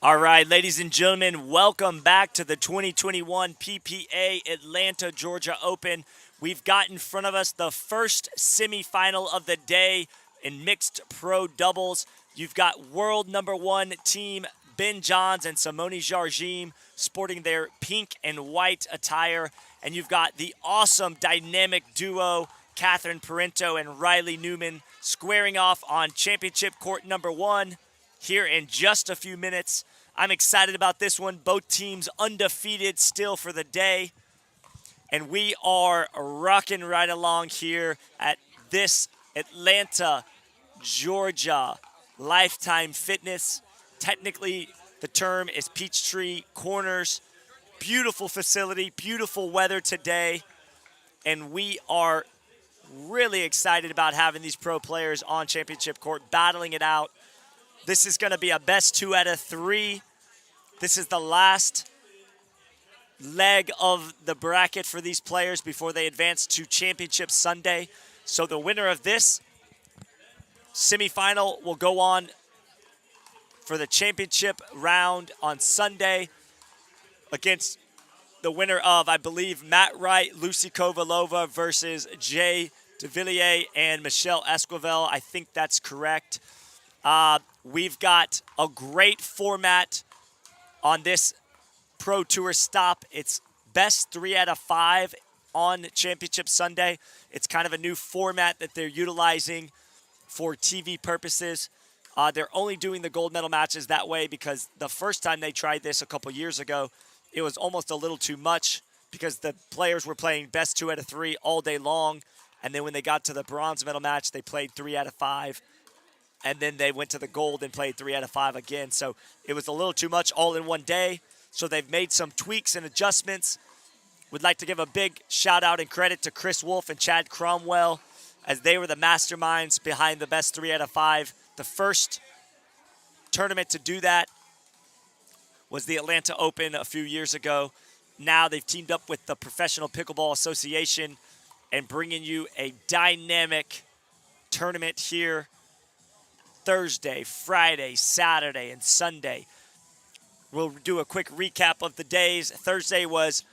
All right, ladies and gentlemen, welcome back to the 2021 PPA Atlanta, Georgia Open. We've got in front of us the first semifinal of the day in mixed pro doubles. You've got world number one team Johns and Simone Jardim sporting their pink and white attire. And you've got the awesome dynamic duo Parenteau and Riley Newman squaring off on championship court number one here in just a few minutes. I'm excited about this one. Both teams undefeated still for the day. And we are rocking right along here at this Atlanta, Georgia Lifetime Fitness. Technically, the term is Peachtree Corners. Beautiful facility, beautiful weather today. And we are really excited about having these pro players on championship court, battling it out. This is going to be a best 2 out of 3. This is the last leg of the bracket for these players before they advance to Championship Sunday. So the winner of this semifinal will go on for the championship round on Sunday against the winner of, I believe, Matt Wright, Lucy Kovalova versus Jay DeVilliers and Michelle Esquivel. I think that's correct. We've got a great format on this Pro Tour stop. It's best 3 out of 5 on Championship Sunday. It's kind of a new format that they're utilizing for TV purposes. They're only doing the gold medal matches that way because the first time they tried this a couple years ago, it was almost a little too much because the players were playing best 2 out of 3 all day long. And then when they got to the bronze medal match, they played 3 out of 5. And then they went to the gold and played 3 out of 5 again. So it was a little too much all in one day. So they've made some tweaks and adjustments. Would like to give a big shout out and credit to Chris Wolf and Chad Cromwell as they were the masterminds behind the best 3 out of 5. The first tournament to do that was the Atlanta Open a few years ago. Now they've teamed up with the Professional Pickleball Association and bringing you a dynamic tournament here Thursday, Friday, Saturday, and Sunday. We'll do a quick recap of the days. Thursday was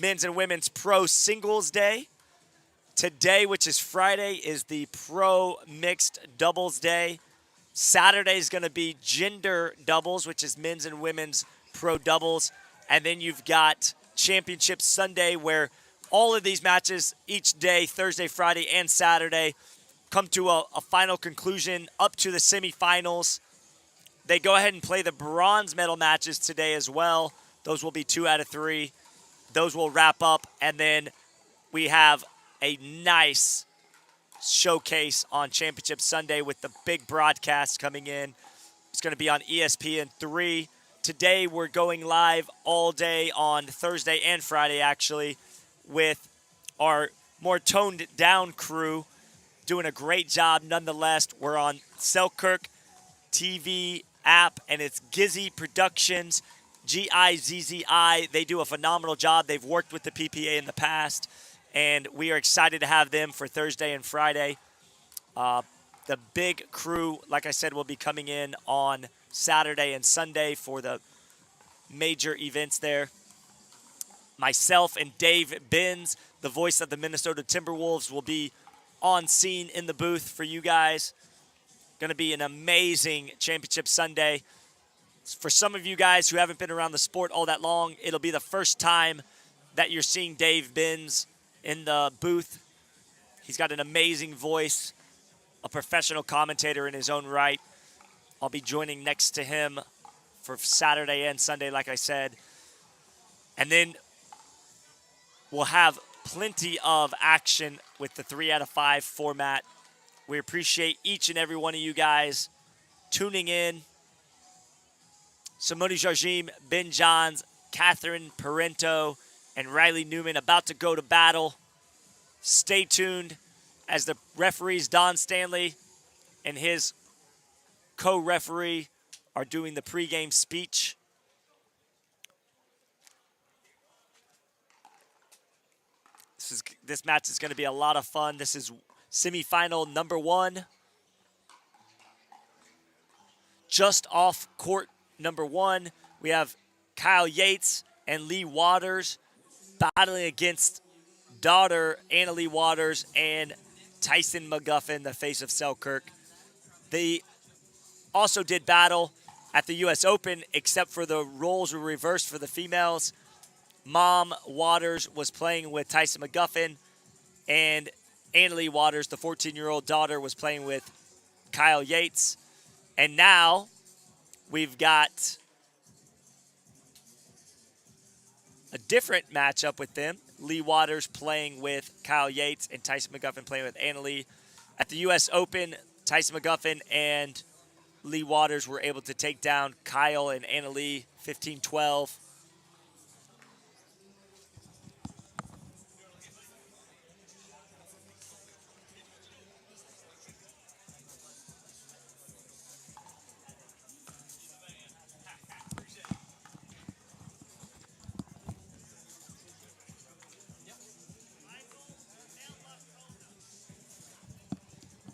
men's and women's pro singles day. Today, which is Friday, is the pro mixed doubles day. Saturday is going to be gender doubles, which is men's and women's pro doubles. And then you've got Championship Sunday, where all of these matches each day, Thursday, Friday, and Saturday, come to a final conclusion up to the semifinals. They go ahead and play the bronze medal matches today as well. Those will be 2 out of 3. Those will wrap up, and then we have a nice showcase on Championship Sunday with the big broadcast coming in. It's going to be on ESPN3. Today we're going live all day on Thursday and Friday, actually, with our more toned down crew doing a great job nonetheless. We're on Selkirk TV app, and it's Gizzy Productions, Gizzi. They do a phenomenal job. They've worked with the PPA in the past, and we are excited to have them for Thursday and Friday. The big crew, like I said, will be coming in on Saturday and Sunday for the major events there. Myself and Dave Benz, the voice of the Minnesota Timberwolves, will be on scene in the booth for you guys. Going to be an amazing Championship Sunday. For some of you guys who haven't been around the sport all that long, it'll be the first time that you're seeing Dave Benz in the booth. He's got an amazing voice, a professional commentator in his own right. I'll be joining next to him for Saturday and Sunday, like I said. And then we'll have plenty of action with the 3 out of 5 format. We appreciate each and every one of you guys tuning in. Simone Jardim, Ben Johns, Catherine Parenteau, and Riley Newman about to go to battle. Stay tuned as the referees Don Stanley and his co-referee are doing the pregame speech. This match is going to be a lot of fun. This is semifinal number 1. Just off court number 1, we have Kyle Yates and Lee Waters battling against daughter Anna Lee Waters and Tyson McGuffin, the face of Selkirk. They also did battle at the U.S. Open, except for the roles were reversed for the females. Mom Waters was playing with Tyson McGuffin, and Anna Lee Waters, the 14-year-old daughter, was playing with Kyle Yates. And now we've got a different matchup with them. Lee Waters playing with Kyle Yates and Tyson McGuffin playing with Anna Lee. At the U.S. Open, Tyson McGuffin and Lee Waters were able to take down Kyle and Anna Lee 15-12.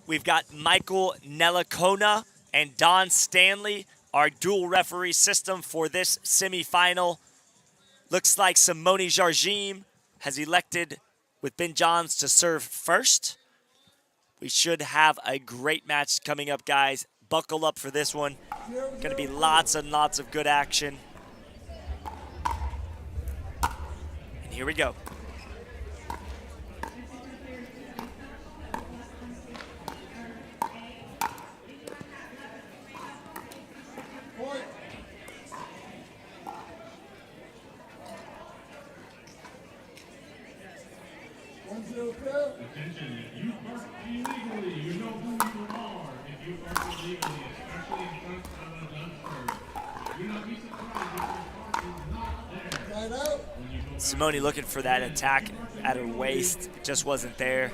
We've got Michael Nellicona and Don Stanley, our dual referee system for this semifinal. Looks like Simone Jardim has elected with Ben Johns to serve first. We should have a great match coming up, guys. Buckle up for this one. Going to be lots and lots of good action. And here we go. Attention, if you park illegally, you know who you are. If you park illegally, especially in front of a dumpster, do not be surprised if your car is not there. Simone looking for that attack at her waist. It just wasn't there.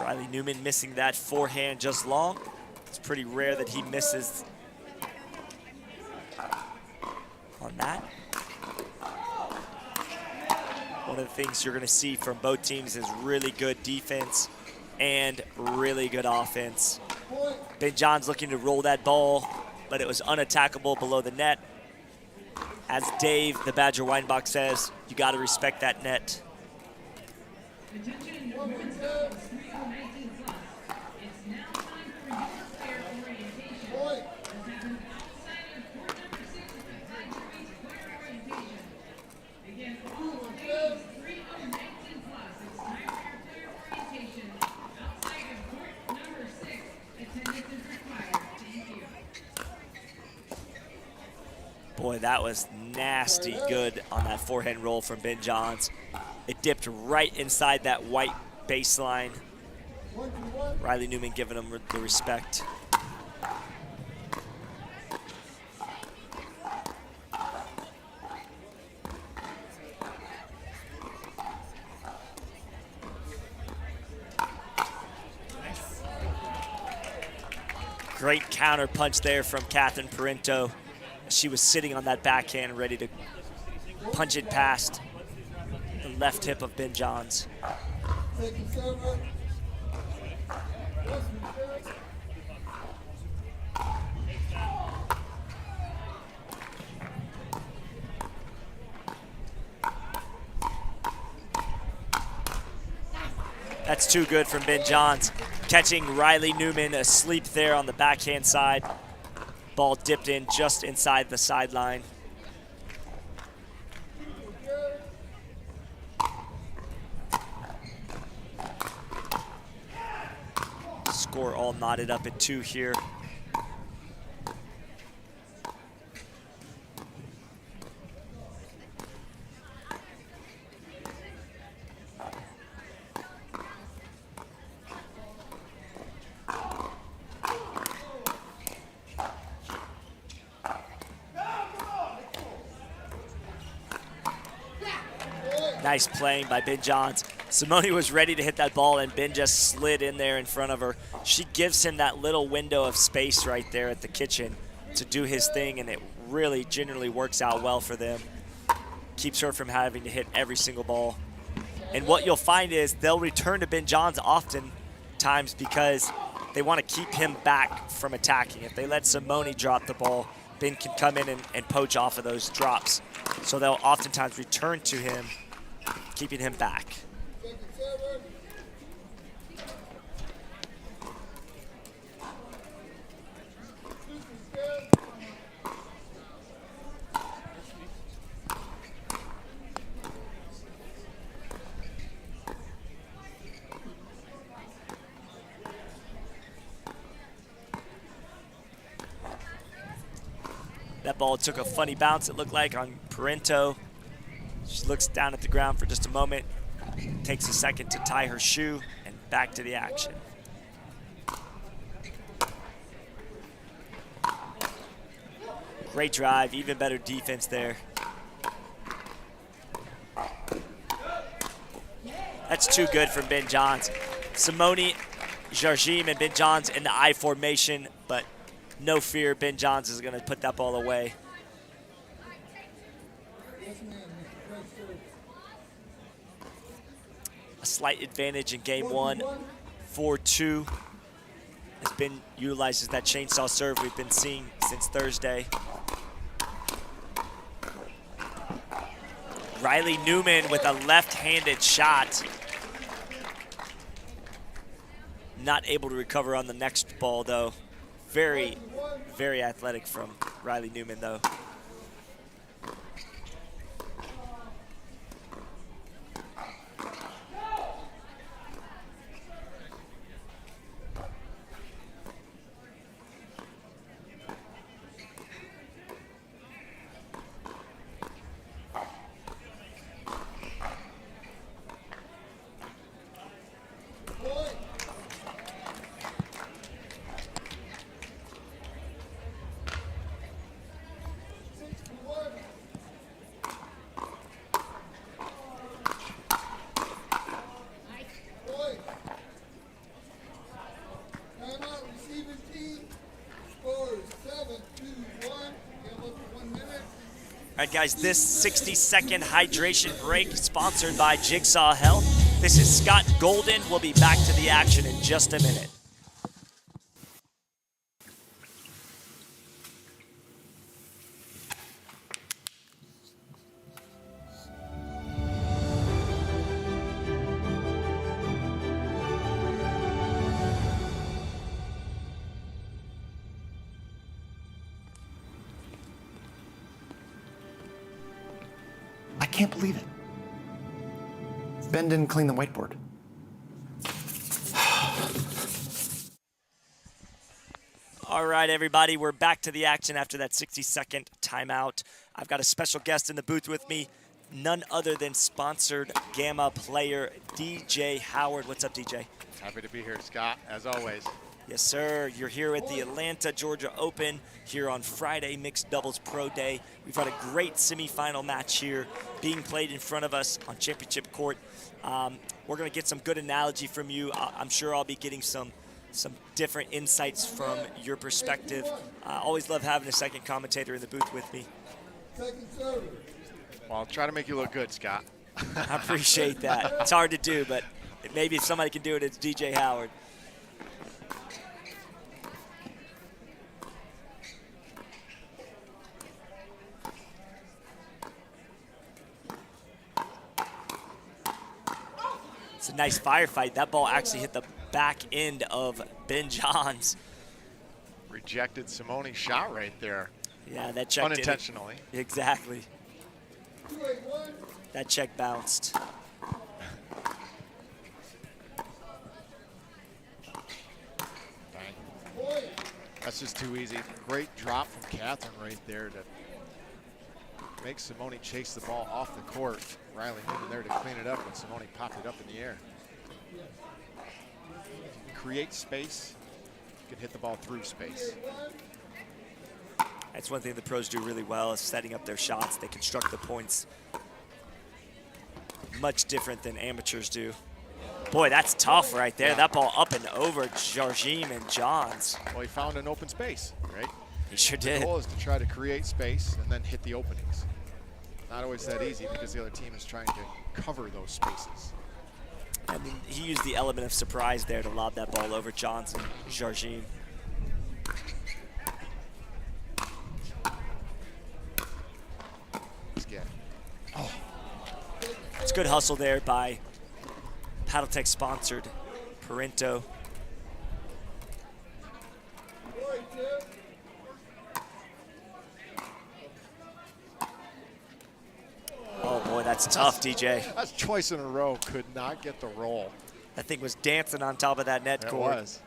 Riley Newman missing that forehand just long. It's pretty rare that he misses on that. One of the things you're going to see from both teams is really good defense and really good offense. Ben Johns looking to roll that ball, but it was unattackable below the net. As Dave, the Badger Weinbach, says, you got to respect that net. Boy, that was nasty good on that forehand roll from Ben Johns. It dipped right inside that white baseline. Riley Newman giving him the respect. Great counter punch there from Catherine Parenteau. She was sitting on that backhand ready to punch it past the left hip of Ben Johns. That's too good from Ben Johns. Catching Riley Newman asleep there on the backhand side. Ball dipped in just inside the sideline. Score all knotted up at 2 here. Nice playing by Ben Johns. Simone was ready to hit that ball, and Ben just slid in there in front of her. She gives him that little window of space right there at the kitchen to do his thing, and it really generally works out well for them. Keeps her from having to hit every single ball. And what you'll find is they'll return to Ben Johns oftentimes because they want to keep him back from attacking. If they let Simone drop the ball, Ben can come in and poach off of those drops. So they'll oftentimes return to him, keeping him back. That ball took a funny bounce, it looked like, on Parenteau. She looks down at the ground for just a moment, takes a second to tie her shoe, and back to the action. Great drive, even better defense there. That's too good from Ben Johns. Simone Jardim and Ben Johns in the I formation, but no fear, Ben Johns is going to put that ball away. A slight advantage in game one, 4-2. As Ben utilizes that chainsaw serve we've been seeing since Thursday. Riley Newman with a left-handed shot. Not able to recover on the next ball, though. Very, very athletic from Riley Newman, though. All right, guys, this 60-second hydration break sponsored by Jigsaw Health. This is Scott Golden. We'll be back to the action in just a minute. I can't believe it. Ben didn't clean the whiteboard. All right, everybody, we're back to the action after that 60-second timeout. I've got a special guest in the booth with me, none other than sponsored Gamma player DJ Howard. What's up, DJ? Happy to be here, Scott, as always. Yes, sir. You're here at the Atlanta, Georgia Open here on Friday, Mixed Doubles Pro Day. We've got a great semifinal match here being played in front of us on championship court. We're going to get some good analogy from you. I'm sure I'll be getting some different insights from your perspective. I always love having a second commentator in the booth with me. Well, I'll try to make you look good, Scott. I appreciate that. It's hard to do, but maybe if somebody can do it, it's DJ Howard. It's a nice firefight. That ball actually hit the back end of Ben Johns. Rejected Simone's shot right there. Yeah, that check unintentionally. Exactly. That check bounced. Dang. That's just too easy. Great drop from Catherine right there to make Simone chase the ball off the court. Riley Newman there to clean it up when Simone popped it up in the air. Create space, you can hit the ball through space. That's one thing the pros do really well is setting up their shots. They construct the points much different than amateurs do. Boy, that's tough right there. Yeah. That ball up and over Jardim and Johns. Well, he found an open space, right? He sure The did. goal is to try to create space and then hit the openings. Not always that easy because the other team is trying to cover those spaces. I mean, he used the element of surprise there to lob that ball over Johns and Jardim. Let's get it. Oh. It's good hustle there by Paddletech sponsored Parenteau. Oh boy, that's tough, DJ. That's twice in a row. Could not get the roll. That thing was dancing on top of that net cord. It was.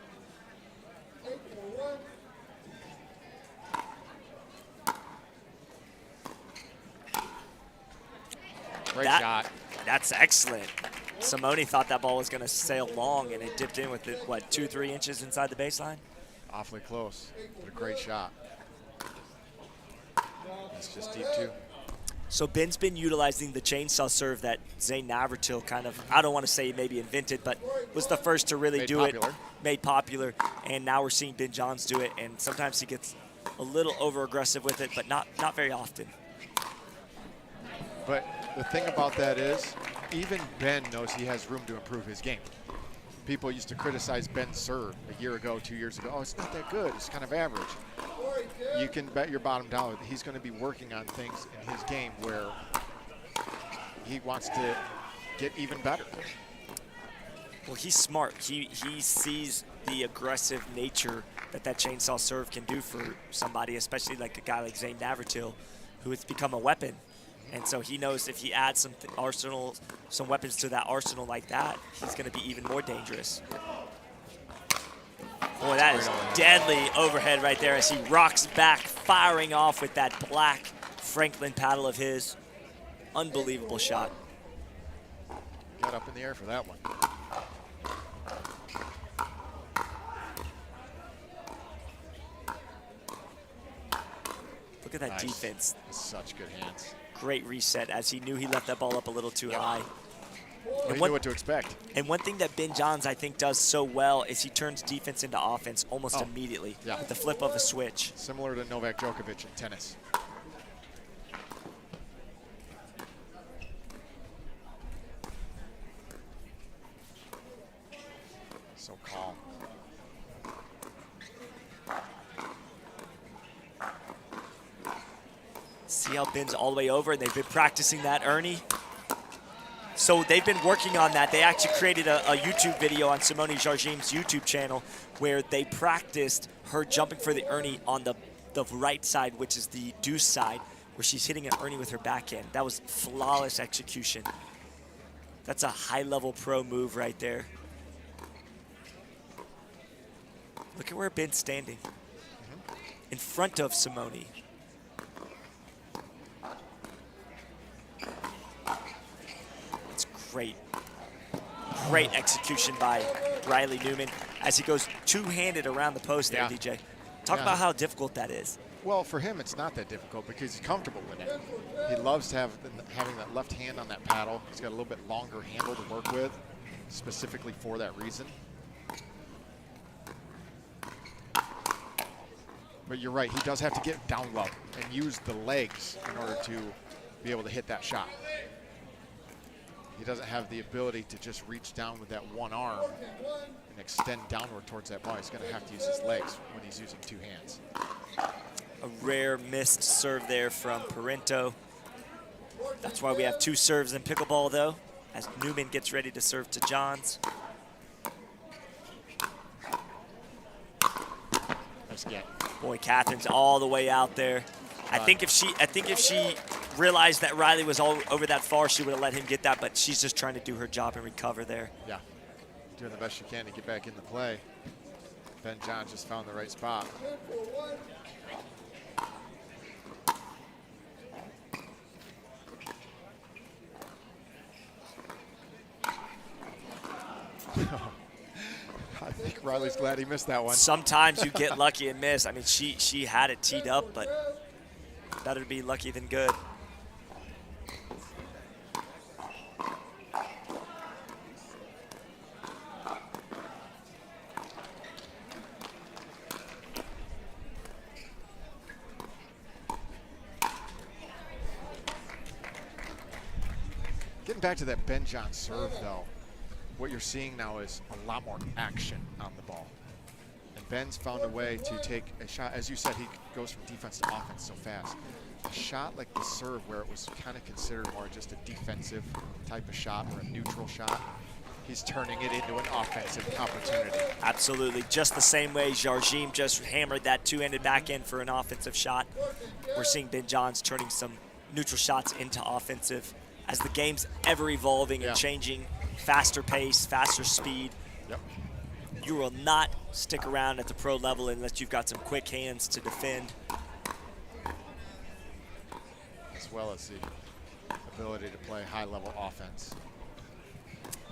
Great shot. That's excellent. Simone thought that ball was going to sail long, and it dipped in with it, what, 2-3 inches inside the baseline? Awfully close, but a great shot. It's just deep too. So Ben's been utilizing the chainsaw serve that Zane Navratil kind of, I don't want to say maybe invented, but was the first to really do it, made popular. And now we're seeing Ben Johns do it, and sometimes he gets a little over-aggressive with it, but not very often. But the thing about that is, even Ben knows he has room to improve his game. People used to criticize Ben's serve a year ago, 2 years ago. Oh, it's not that good. It's kind of average. You can bet your bottom dollar that he's going to be working on things in his game where he wants to get even better. Well, he's smart. He sees the aggressive nature that chainsaw serve can do for somebody, especially like a guy like Zane Navratil, who has become a weapon. And so he knows if he adds some weapons to that arsenal like that, he's going to be even more dangerous. Boy, that is deadly overhead right there as he rocks back, firing off with that black Franklin paddle of his. Unbelievable shot. Got up in the air for that one. Look at that defense. Such good hands. Great reset as he knew he left that ball up a little too high. He knew what to expect. And one thing that Ben Johns, I think, does so well is he turns defense into offense almost immediately with the flip of a switch. Similar to Novak Djokovic in tennis. So calm. See how Ben's all the way over, and they've been practicing that Ernie. So they've been working on that. They actually created a YouTube video on Simone Jardim's YouTube channel where they practiced her jumping for the Ernie on the right side, which is the deuce side, where she's hitting an Ernie with her backhand. That was flawless execution. That's a high-level pro move right there. Look at where Ben's standing. In front of Simone. Great execution by Riley Newman as he goes two-handed around the post there, DJ. Talk about how difficult that is. Well, for him, it's not that difficult because he's comfortable with it. He loves having that left hand on that paddle. He's got a little bit longer handle to work with, specifically for that reason. But you're right, he does have to get down low and use the legs in order to be able to hit that shot. He doesn't have the ability to just reach down with that one arm and extend downward towards that ball. He's going to have to use his legs when he's using two hands. A rare missed serve there from Parenteau. That's why we have two serves in pickleball, though, as Newman gets ready to serve to Johns. Nice get. Boy, Catherine's all the way out there. I think if she realized that Riley was all over that far, she would have let him get that, but she's just trying to do her job and recover there. Yeah, doing the best she can to get back in the play. Ben Johns just found the right spot. I think Riley's glad he missed that one. Sometimes you get lucky and miss. I mean, she had it teed up, but better to be lucky than good. Getting back to that Ben Johns serve, though, what you're seeing now is a lot more action on the ball. And Ben's found a way to take a shot. As you said, he goes from defense to offense so fast. A shot like the serve, where it was kind of considered more just a defensive type of shot or a neutral shot, he's turning it into an offensive opportunity. Absolutely. Just the same way Jardim just hammered that two-handed backhand for an offensive shot. We're seeing Ben Johns turning some neutral shots into offensive as the game's ever evolving and changing, faster pace, faster speed. Yep. You will not stick around at the pro level unless you've got some quick hands to defend. As well as the ability to play high-level offense.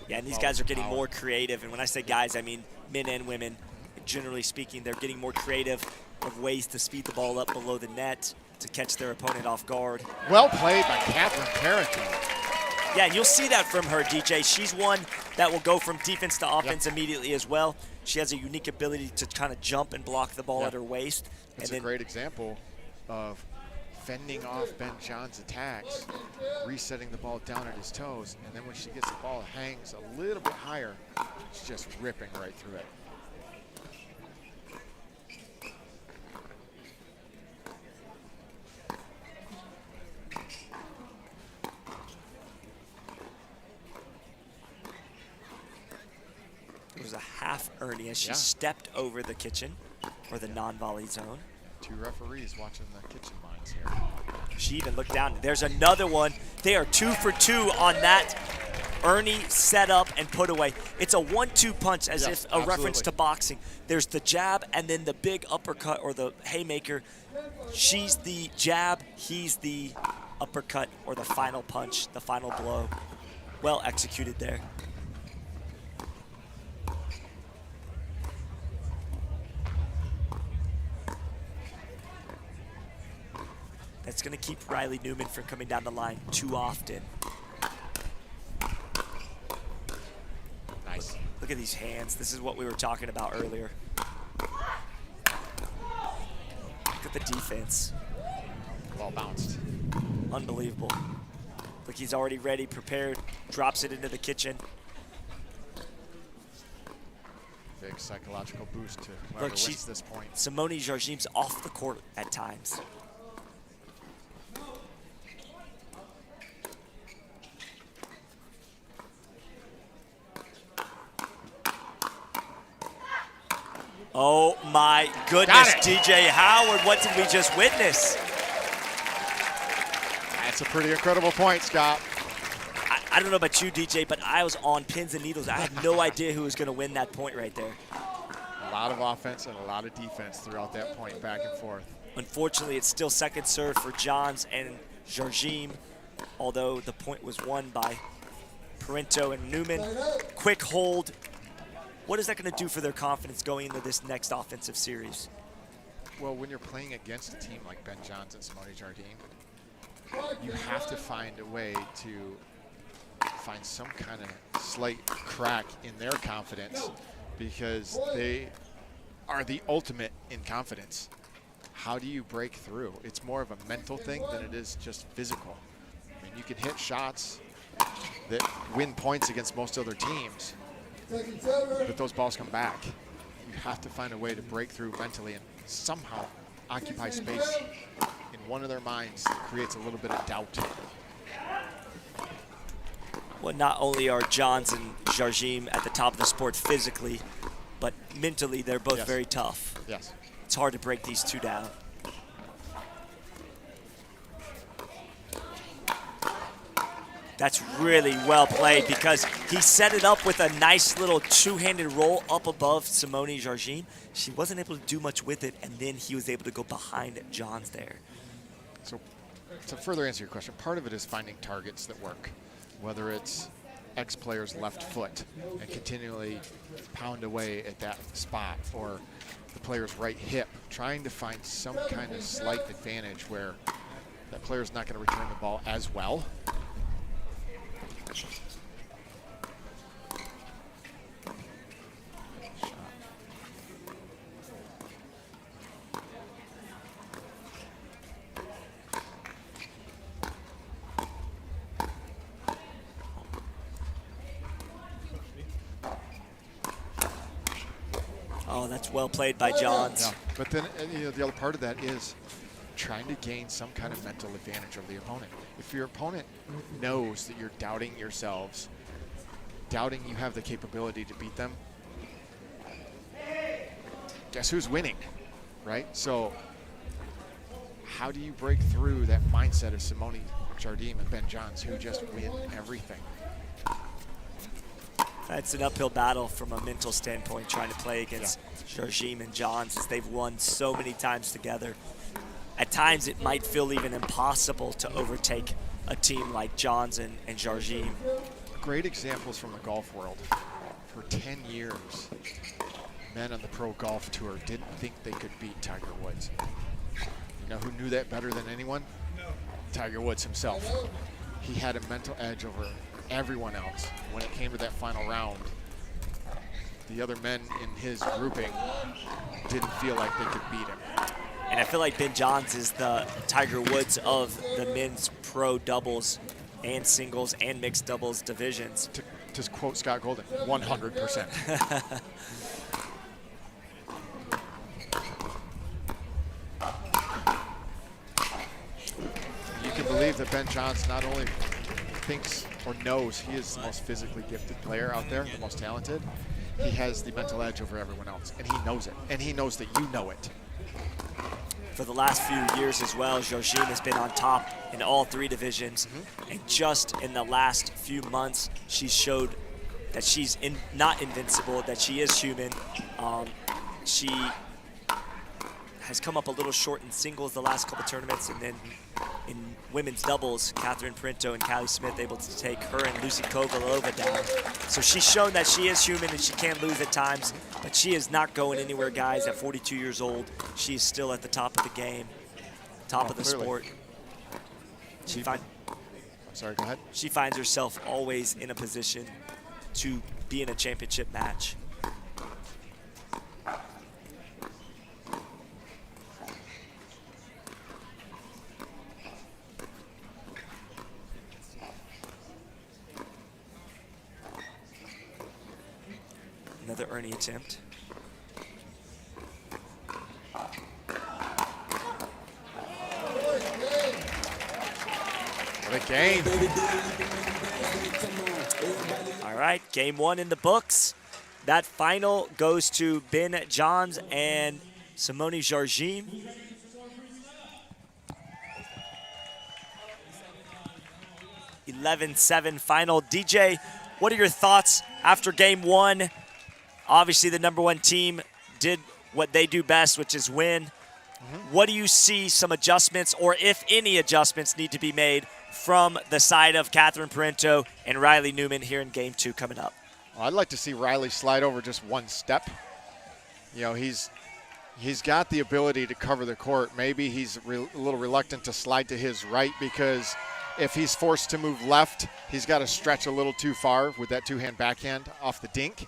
Yeah, and these guys are getting more creative. And when I say guys, I mean men and women. Generally speaking, they're getting more creative of ways to speed the ball up below the net to catch their opponent off guard. Well played by Catherine Parenteau. Yeah, and you'll see that from her, DJ. She's one that will go from defense to offense immediately as well. She has a unique ability to kind of jump and block the ball at her waist. It's a great example of fending off Ben Johns' attacks, resetting the ball down at his toes, and then when she gets the ball, it hangs a little bit higher. She's just ripping right through it. It was a half Ernie as she stepped over the kitchen or the non-volley zone. Two referees watching the kitchen lines here. She even looked down. There's another one. They are 2 for 2 on that. Ernie set up and put away. It's a 1-2 punch as if a reference to boxing. There's the jab and then the big uppercut or the haymaker. She's the jab, he's the uppercut or the final punch, the final blow. Well executed there. That's going to keep Riley Newman from coming down the line too often. Nice. Look at these hands. This is what we were talking about earlier. Look at the defense. Ball bounced. Unbelievable. Look, he's already ready, prepared, drops it into the kitchen. Big psychological boost to whoever wins this point. Simone Jardim's off the court at times. Oh my goodness, DJ Howard, what did we just witness? That's a pretty incredible point, Scott. I don't know about you, DJ, but I was on pins and needles. I had no idea who was going to win that point right there. A lot of offense and a lot of defense throughout that point, back and forth. Unfortunately, it's still second serve for Johns and Jardim, although the point was won by Parenteau and Newman. Quick hold. What is that going to do for their confidence going into this next offensive series? Well, when you're playing against a team like Ben Johns and Simone Jardim, you have to find a way to find some kind of slight crack in their confidence because they are the ultimate in confidence. How do you break through? It's more of a mental thing than it is just physical. I mean, you can hit shots that win points against most other teams, but those balls come back. You have to find a way to break through mentally and somehow occupy space in one of their minds that creates a little bit of doubt. Well, not only are Johns and Jardim at the top of the sport physically, but mentally they're both very tough. Yes. It's hard to break these two down. That's really well played because he set it up with a nice little two-handed roll up above Simone Jardim. She wasn't able to do much with it, and then he was able to go behind Johns there. So to further answer your question, part of it is finding targets that work, whether it's ex-player's left foot and continually pound away at that spot, or the player's right hip, trying to find some kind of slight advantage where that player's not going to return the ball as well. Oh, that's well played by Johns. Yeah. But then the other part of that is trying to gain some kind of mental advantage over the opponent. If your opponent knows that you're doubting yourselves, doubting you have the capability to beat them, guess who's winning, right? So how do you break through that mindset of Simone Jardim and Ben Johns, who just win everything? It's an uphill battle from a mental standpoint, trying to play against Jardim and Johns, as they've won so many times together. At times, it might feel even impossible to overtake a team like Johns and Jardim. Great examples from the golf world. For 10 years, men on the pro golf tour didn't think they could beat Tiger Woods. You know who knew that better than anyone? Tiger Woods himself. He had a mental edge over everyone else. When it came to that final round, the other men in his grouping didn't feel like they could beat him. And I feel like Ben Johns is the Tiger Woods of the men's pro doubles and singles and mixed doubles divisions. To quote Scott Golden, 100%. You can believe that Ben Johns not only thinks or knows he is the most physically gifted player out there, the most talented, he has the mental edge over everyone else, and he knows it, and he knows that you know it. For the last few years as well, Jardim has been on top in all three divisions, and just in the last few months, she showed that she's not invincible, that she is human. She has come up a little short in singles the last couple tournaments, and then in women's doubles, Parenteau and Callie Smith able to take her and Lucy Kovalova down. So she's shown that she is human and she can lose at times, but she is not going anywhere, guys. At 42 years old, she's still at the top of the game, top of the sport. I'm sorry, go ahead. She finds herself always in a position to be in a championship match. Another Ernie attempt. What a game. All right, game one in the books. That final goes to Ben Johns and Simone Jardim. (11-7) final. DJ, what are your thoughts after game one? Obviously, the number one team did what they do best, which is win. What do you see some adjustments, or if any adjustments, need to be made from the side of Catherine Parenteau and Riley Newman here in game two coming up? Well, I'd like to see Riley slide over just one step. You know, he's got the ability to cover the court. Maybe he's a little reluctant to slide to his right, because if he's forced to move left, he's got to stretch a little too far with that two-hand backhand off the dink.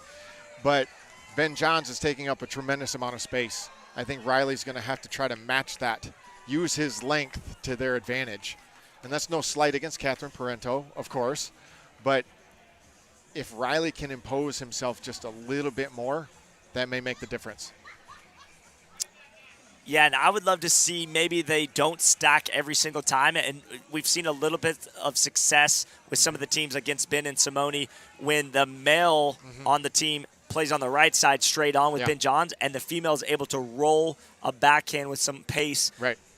But Ben Johns is taking up a tremendous amount of space. I think Riley's going to have to try to match that, use his length to their advantage. And that's no slight against Catherine Parenteau, of course. But if Riley can impose himself just a little bit more, that may make the difference. Yeah, and I would love to see maybe they don't stack every single time. And we've seen a little bit of success with some of the teams against Ben and Simone when the male on the team plays on the right side straight on with Ben Johns, and the female is able to roll a backhand with some pace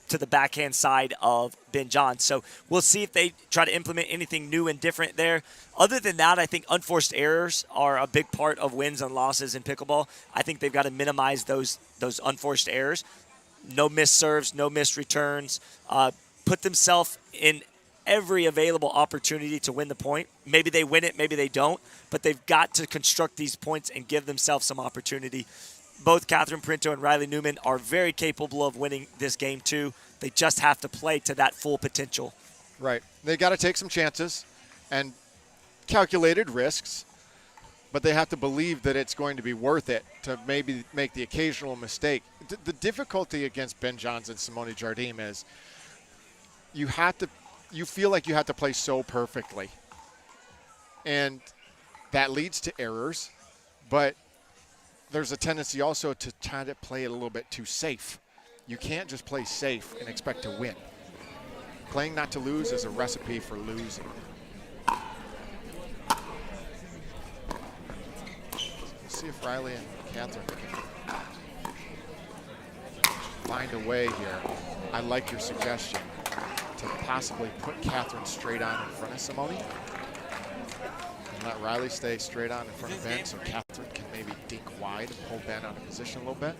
to the backhand side of Ben Johns. So we'll see if they try to implement anything new and different there. Other than that, I think unforced errors are a big part of wins and losses in pickleball. I think they've got to minimize those unforced errors. No missed serves, no missed returns. Put themselves in every available opportunity to win the point. Maybe they win it, maybe they don't, but they've got to construct these points and give themselves some opportunity. Both Catherine Parenteau and Riley Newman are very capable of winning this game too. They just have to play to that full potential. Right. They got to take some chances and calculated risks, but they have to believe that it's going to be worth it to maybe make the occasional mistake. The difficulty against Ben Johns and Simone Jardim is you feel like you have to play so perfectly. And that leads to errors, but there's a tendency also to try to play it a little bit too safe. You can't just play safe and expect to win. Playing not to lose is a recipe for losing. We'll see if Riley and Catherine can find a way here. I like your suggestion to possibly put Catherine straight on in front of Simone and let Riley stay straight on in front of Ben so Catherine can maybe dink wide and pull Ben out of position a little bit.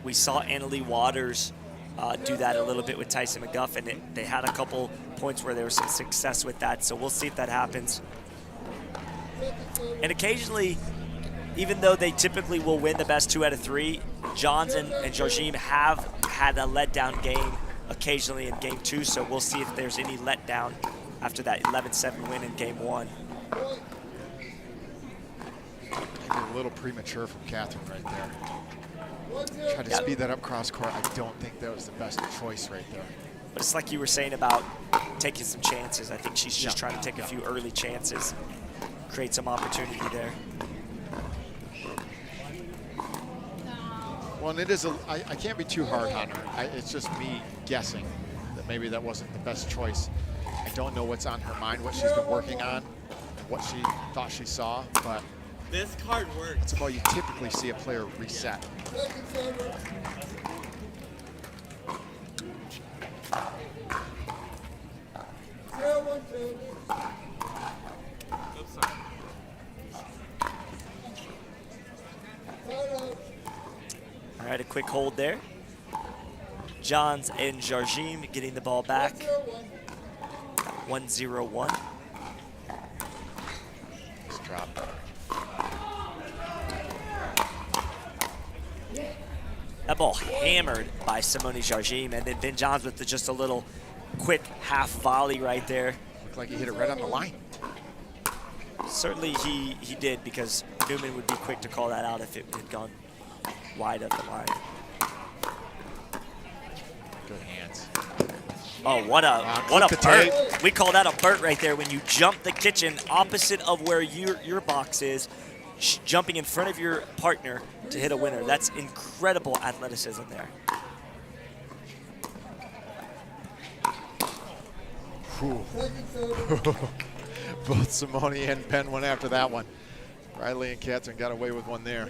We saw Annalie Waters do that a little bit with Tyson McGuff, and they had a couple points where there was some success with that, so we'll see if that happens. And occasionally, even though they typically will win the best 2 out of 3, Johns and Jardim have had a letdown game occasionally in game 2, so we'll see if there's any letdown after that 11-7 win in game 1. Maybe a little premature from Catherine right there. Try to speed that up cross court. I don't think that was the best choice right there. But it's like you were saying about taking some chances. I think she's just trying to take a few early chances, create some opportunity there. Well, and it is I can't be too hard on her. It's just me guessing that maybe that wasn't the best choice. I don't know what's on her mind, what she's been working on, what she thought she saw, but this card works. It's about you typically see a player reset. All right, a quick hold there. Johns and Jardim getting the ball back. 1-0-1. Nice drop. That ball hammered by Simone Jardim, and then Ben Johns with just a little quick half volley right there. Looked like he hit it right on the line. Certainly he did, because Newman would be quick to call that out if it had gone wide of the line. Good hands. Oh, what a Burt. We call that a Burt right there when you jump the kitchen opposite of where your box is, jumping in front of your partner to hit a winner. That's incredible athleticism there. Both Simone and Ben went after that one. Riley and Catherine got away with one there.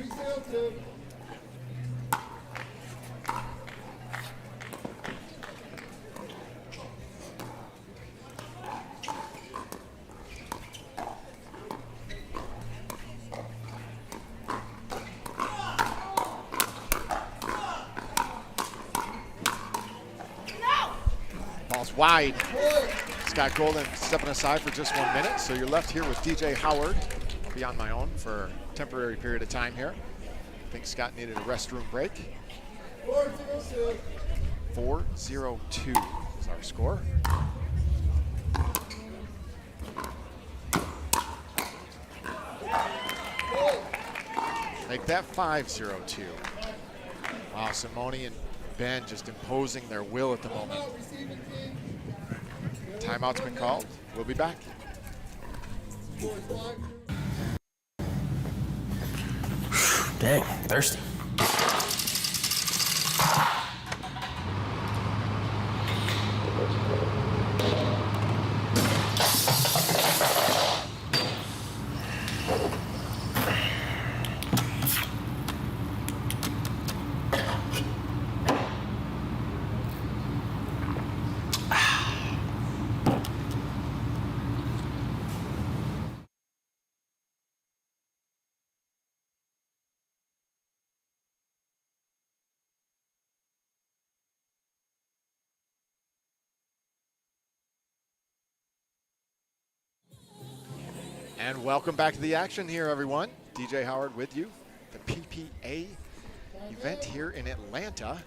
Ball's wide. Scott Golden stepping aside for just 1 minute, so you're left here with DJ Howard. I'll be on my own for a temporary period of time here. I think Scott needed a restroom break. 4-0-2 is our score. Make that 5-0-2. Wow, Simone and Ben just imposing their will at the moment. Timeout's been called. We'll be back. Dang, thirsty. And welcome back to the action here, everyone. DJ Howard with you. The PPA event here in Atlanta.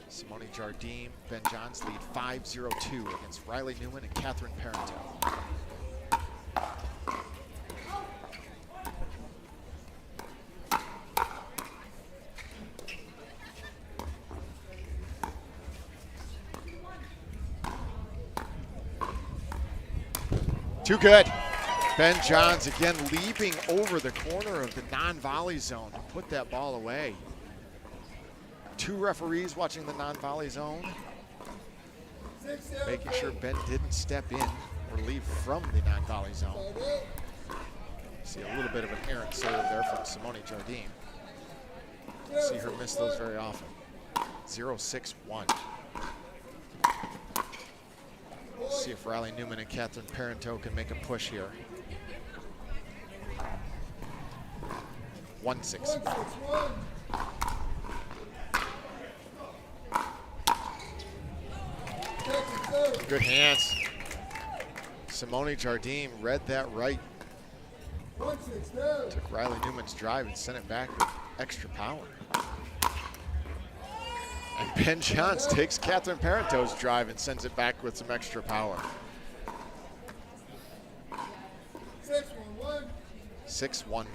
Simone Jardim, Ben Johns lead 5-0-2 against Riley Newman and Catherine Parenteau. Too good. Ben Johns again leaping over the corner of the non-volley zone to put that ball away. 2 referees watching the non-volley zone, making sure Ben didn't step in or leave from the non-volley zone. See a little bit of an errant serve there from Simone Jardim. See her miss those very often. 0-6-1. See if Riley Newman and Catherine Parenteau can make a push here. 1-6. Good hands. Simone Jardim read that right. Took Riley Newman's drive and sent it back with extra power. And Ben Johns takes Catherine Parenteau's drive and sends it back with some extra power. 6-1-1.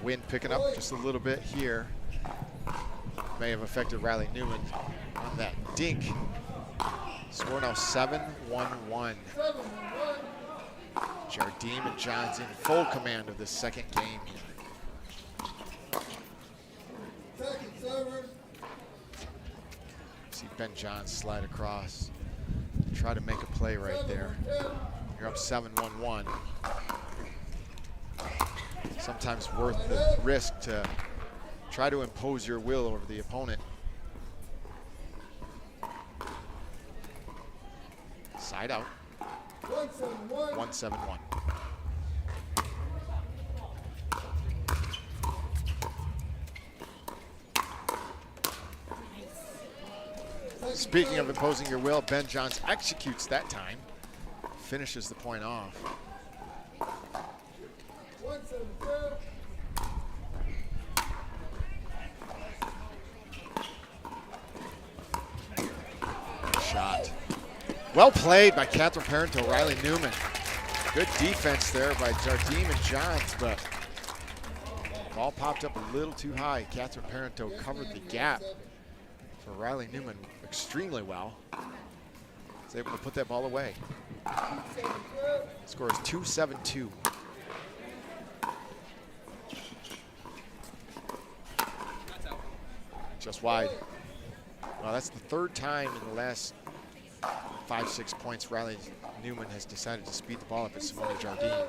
Wind picking up just a little bit here. May have affected Riley Newman on that dink. Score now 7-1-1. Jardim and Johns in full command of the second game here. See Ben Johns slide across. Try to make a play right there. You're up 7-1-1. Sometimes worth the risk to try to impose your will over the opponent. Side out. 1-7-1. Speaking of imposing your will, Ben Johns executes that time. Finishes the point off. Shot. Well played by Catherine Parenteau, Riley Newman. Good defense there by Jardim and Johns, but ball popped up a little too high. Catherine Parenteau covered the gap for Riley Newman extremely well. Was able to put that ball away. Score is 2-7-2. Just wide. Well, that's the third time in the last 5-6 points Riley Newman has decided to speed the ball up at Simone Jardim.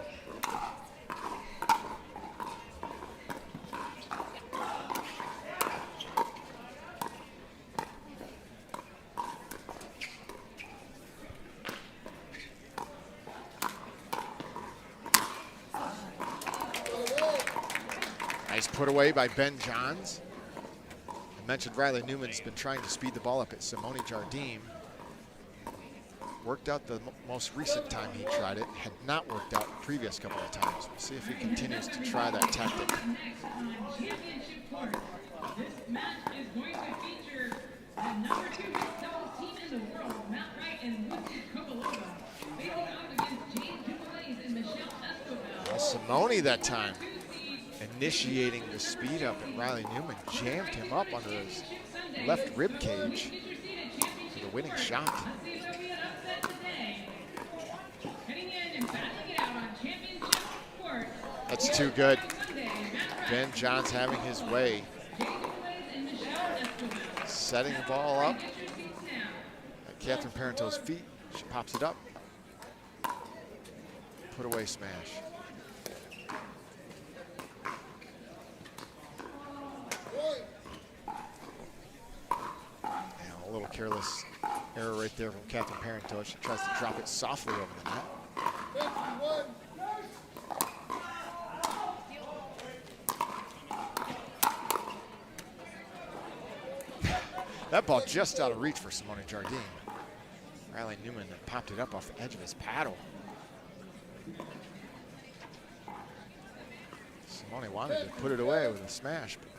Nice put away by Ben Johns. I mentioned Riley Newman's been trying to speed the ball up at Simone Jardim. Worked out the most recent time he tried it. Had not worked out the previous couple of times. We'll see if he continues to try that tactic. This match is going to feature the #2 mixed doubles team in the world, Matt Wright and Lucy Kovalova, facing off against James Dumoulin and Michelle Escobar. Well, Simone that time initiating the speed up, and Riley Newman jammed him up under his left rib cage for the winning shot. That's too good. Ben Johns having his way. Setting the ball up at Catherine Parenteau's feet. She pops it up. Put away smash. And a little careless error right there from Catherine Parenteau. She tries to drop it softly over the net. That ball just out of reach for Simone Jardim. Riley Newman popped it up off the edge of his paddle. Simone wanted to put it away with a smash, but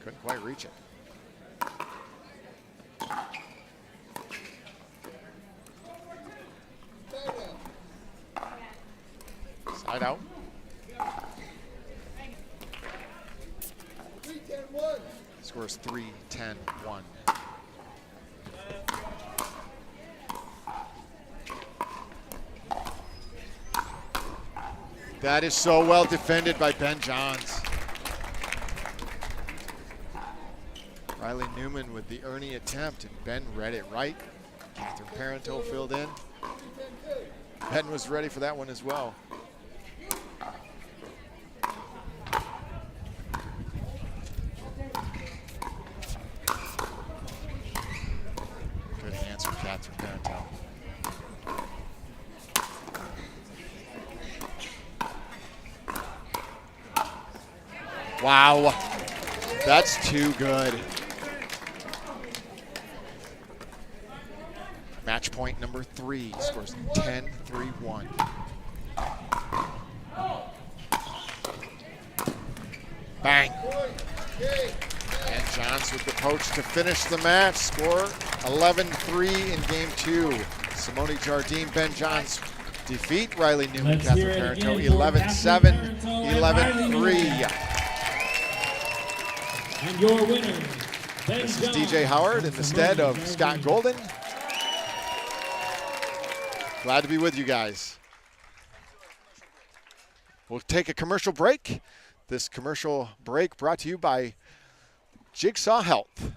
couldn't quite reach it. Side out. Scores 3-10-1. That is so well defended by Ben Johns. Riley Newman with the Ernie attempt, and Ben read it right. Catherine Parenteau filled in. Ben was ready for that one as well. Good hands from Catherine Parenteau. Wow, that's too good. Match point number 3, scores 10-3-1. Bang. And Johns with the poach to finish the match. Score 11-3 in game 2. Simone Jardim, Ben Johns defeat Riley Newman, Let's hear Catherine it Parenteau, again for 11-7, Catherine Parenteau and 11-3. And your winner, Ben This is Johns DJ Howard in and the stead Simone of Scott Jardim. Golden. Glad to be with you guys. We'll take a commercial break. This commercial break brought to you by Jigsaw Health.